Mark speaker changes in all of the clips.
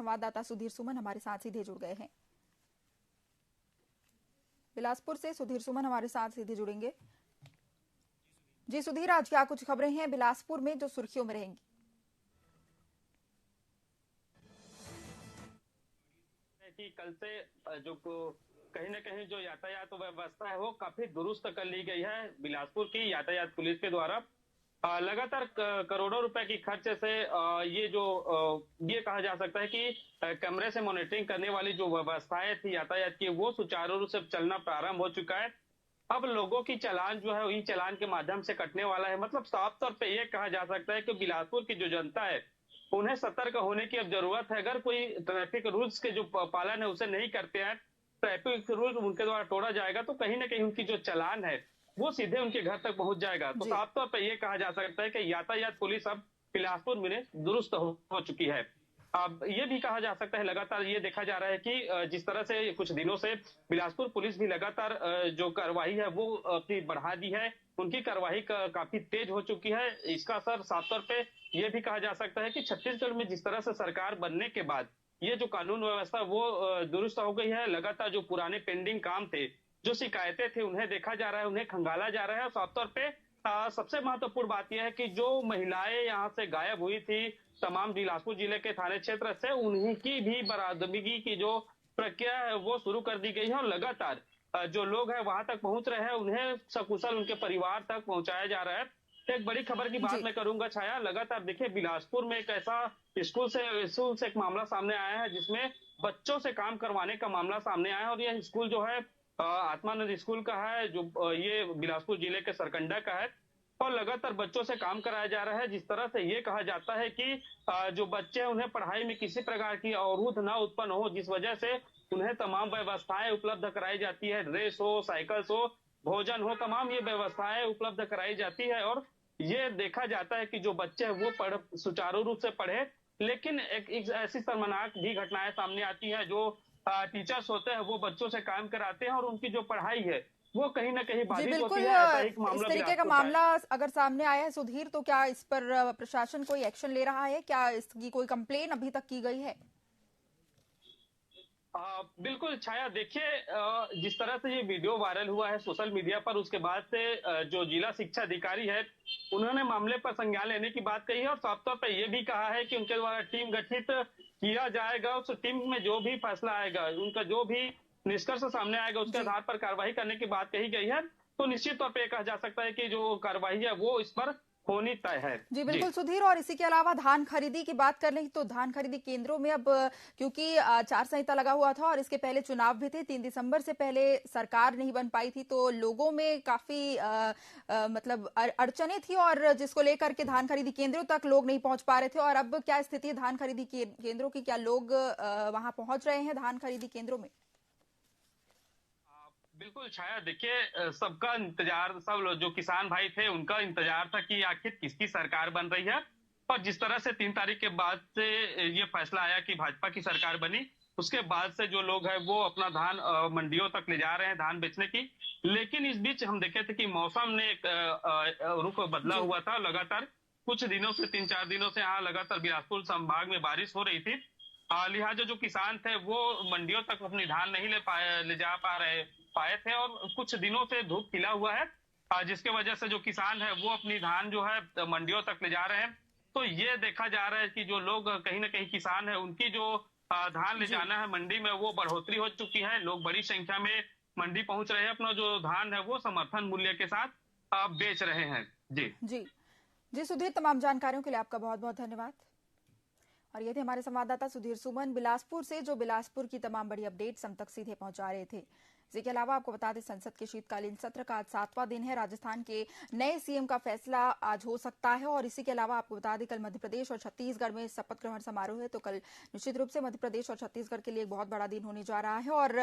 Speaker 1: संवाददाता सुधीर सुमन हमारे साथ सीधे जुड़ गए हैं। बिलासपुर से सुधीर सुमन हमारे साथ सीधे जुड़ेंगे। जी सुधीर, आज क्या कुछ खबरें हैं बिलासपुर में जो सुर्खियों में रहेंगी?
Speaker 2: कि कल से जो कहीं ना कहीं जो यातायात व्यवस्था है वो काफी दुरुस्त कर ली गई है बिलासपुर की यातायात पुलिस के द्वारा। लगातार करोड़ों रुपए की खर्च से ये कहा जा सकता है कि कैमरे से मॉनिटरिंग करने वाली जो व्यवस्थाएं थी यातायात की वो सुचारू रूप से चलना प्रारंभ हो चुका है। अब लोगों की चालान जो है ई चालान के माध्यम से कटने वाला है। मतलब साफ तौर पे ये कहा जा सकता है कि बिलासपुर की जो जनता है उन्हें सतर्क होने की अब जरूरत है। अगर कोई ट्रैफिक रूल्स के जो पालन है उसे नहीं करते हैं, ट्रैफिक रूल उनके द्वारा तोड़ा जाएगा तो कहीं ना कहीं उनकी जो चालान है वो सीधे उनके घर तक पहुंच जाएगा। तो साफ तौर पर यह कहा जा सकता है कि यातायात पुलिस अब बिलासपुर में दुरुस्त हो चुकी है। अब ये भी कहा जा सकता है, लगातार ये देखा जा रहा है कि जिस तरह से कुछ दिनों से बिलासपुर पुलिस भी लगातार जो कार्रवाई है वो अपनी बढ़ा दी है। उनकी कार्रवाई काफी तेज हो चुकी है। इसका असर साफ तौर पे ये भी कहा जा सकता है कि छत्तीसगढ़ में जिस तरह से सरकार बनने के बाद ये जो कानून व्यवस्था वो दुरुस्त हो गई है। लगातार जो पुराने पेंडिंग काम थे, जो शिकायतें थी, उन्हें देखा जा रहा है, उन्हें खंगाला जा रहा है। साफ तौर पे सबसे महत्वपूर्ण बात यह है कि जो महिलाएं यहाँ से गायब हुई थी तमाम बिलासपुर जिले के थाने क्षेत्र से, उन्हीं की भी बरामदगी की जो प्रक्रिया है वो शुरू कर दी गई है। और लगातार जो लोग हैं वहां तक पहुंच रहे हैं, उन्हें सकुशल उनके परिवार तक पहुंचाया जा रहा है। एक बड़ी खबर की बात मैं करूंगा छाया, लगातार देखिए बिलासपुर में एक ऐसा स्कूल से एक मामला सामने आया है जिसमें बच्चों से काम करवाने का मामला सामने आया है। और यह स्कूल जो है आत्मानंद स्कूल का है, जो ये बिलासपुर जिले के सरकंडा का है। और लगातार बच्चों से काम कराया जा रहा है। जिस तरह से ये कहा जाता है कि जो बच्चे हैं उन्हें पढ़ाई में किसी प्रकार की अवरोध न उत्पन्न हो, जिस वजह से उन्हें तमाम व्यवस्थाएं उपलब्ध कराई जाती है। ड्रेस हो, साइकिल्स हो, भोजन हो, तमाम ये व्यवस्थाएं उपलब्ध कराई जाती है। और ये देखा जाता है कि जो बच्चे हैं वो सुचारू रूप से पढ़े। लेकिन एक ऐसी शर्मनाक भी घटनाएं सामने आती है, जो टीचर्स होते हैं वो बच्चों से काम कराते हैं और उनकी जो पढ़ाई है वो कहीं ना कहीं बाधित होती है। ऐसा एक
Speaker 1: इस
Speaker 2: मामला
Speaker 1: तरीके का मामला अगर सामने आया है सुधीर, तो क्या इस पर प्रशासन कोई एक्शन ले रहा है? क्या इसकी कोई कंप्लेन अभी तक की गई है?
Speaker 2: बिल्कुल छाया, देखिए जिस तरह से ये वीडियो वायरल हुआ है सोशल मीडिया पर, उसके बाद से जो जिला शिक्षा अधिकारी है उन्होंने मामले पर संज्ञान लेने की बात कही है। और साफ तौर पर यह भी कहा है कि उनके द्वारा टीम गठित किया जाएगा। उस टीम में जो भी फैसला आएगा, उनका जो भी निष्कर्ष सामने आएगा, उसके आधार पर कार्रवाई करने की बात कही गई है। तो निश्चित तौर पर कहा जा सकता है कि जो कार्रवाई है वो इस पर होनी तय है।
Speaker 1: जी बिल्कुल सुधीर, और इसी के अलावा धान खरीदी की बात कर लें तो धान खरीदी केंद्रों में अब क्योंकि आचार संहिता लगा हुआ था और इसके पहले चुनाव भी थे, 3 दिसंबर से पहले सरकार नहीं बन पाई थी, तो लोगों में काफी मतलब अड़चने थी और जिसको लेकर के धान खरीदी केंद्रों तक लोग नहीं पहुंच पा रहे थे। और अब क्या स्थिति है धान खरीदी केंद्रों की? क्या लोग वहां पहुंच रहे हैं धान खरीदी केंद्रों में?
Speaker 2: बिल्कुल छाया, देखिए सबका इंतजार, सब जो किसान भाई थे उनका इंतजार था कि आखिर किसकी सरकार बन रही है। और जिस तरह से 3 तारीख के बाद से ये फैसला आया कि भाजपा की सरकार बनी, उसके बाद से जो लोग हैं वो अपना धान मंडियों तक ले जा रहे हैं धान बेचने की। लेकिन इस बीच हम देखे थे कि मौसम ने एक रुख बदला हुआ था। लगातार कुछ दिनों से 3-4 दिनों से यहाँ लगातार बिलासपुर संभाग में बारिश हो रही थी। लिहाजा जो किसान थे वो मंडियों तक अपनी धान नहीं ले जा पाए थे। और कुछ दिनों से धूप खिला हुआ है, जिसके वजह से जो किसान है वो अपनी धान जो है मंडियों तक ले जा रहे हैं। तो ये देखा जा रहा है कि जो लोग कहीं ना कहीं किसान है उनकी जो धान ले जाना है मंडी में वो बढ़ोतरी हो चुकी है। लोग बड़ी संख्या में मंडी पहुंच रहे हैं, अपना जो धान है वो समर्थन मूल्य के साथ बेच रहे हैं। जी
Speaker 1: जी जी सुधीर, तमाम जानकारियों के लिए आपका बहुत बहुत धन्यवाद। और ये थे हमारे संवाददाता सुधीर सुमन बिलासपुर से, जो बिलासपुर की तमाम बड़ी अपडेट्स हम तक सीधे पहुंचा रहे थे। इसके अलावा आपको बता दें संसद के शीतकालीन सत्र का आज 7वां दिन है। राजस्थान के नए सीएम का फैसला आज हो सकता है। और इसी के अलावा आपको बता दें कल मध्य प्रदेश और छत्तीसगढ़ में शपथ ग्रहण समारोह है, तो कल निश्चित रूप से मध्य प्रदेश और छत्तीसगढ़ के लिए एक बहुत बड़ा दिन होने जा रहा है। और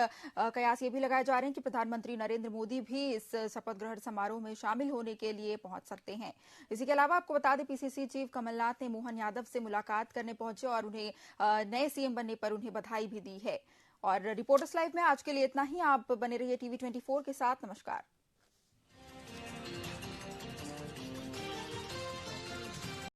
Speaker 1: कयास ये भी लगाए जा रहे हैं कि प्रधानमंत्री नरेंद्र मोदी भी इस शपथ ग्रहण समारोह में शामिल होने के लिए पहुंच सकते हैं। इसी के अलावा आपको बता दें पीसीसी चीफ कमलनाथ ने मोहन यादव से मुलाकात करने पहुंचे और उन्हें नए सीएम बनने पर उन्हें बधाई भी दी है। और रिपोर्टर्स लाइव में आज के लिए इतना ही। आप बने रहिए टीवी 24 के साथ। नमस्कार।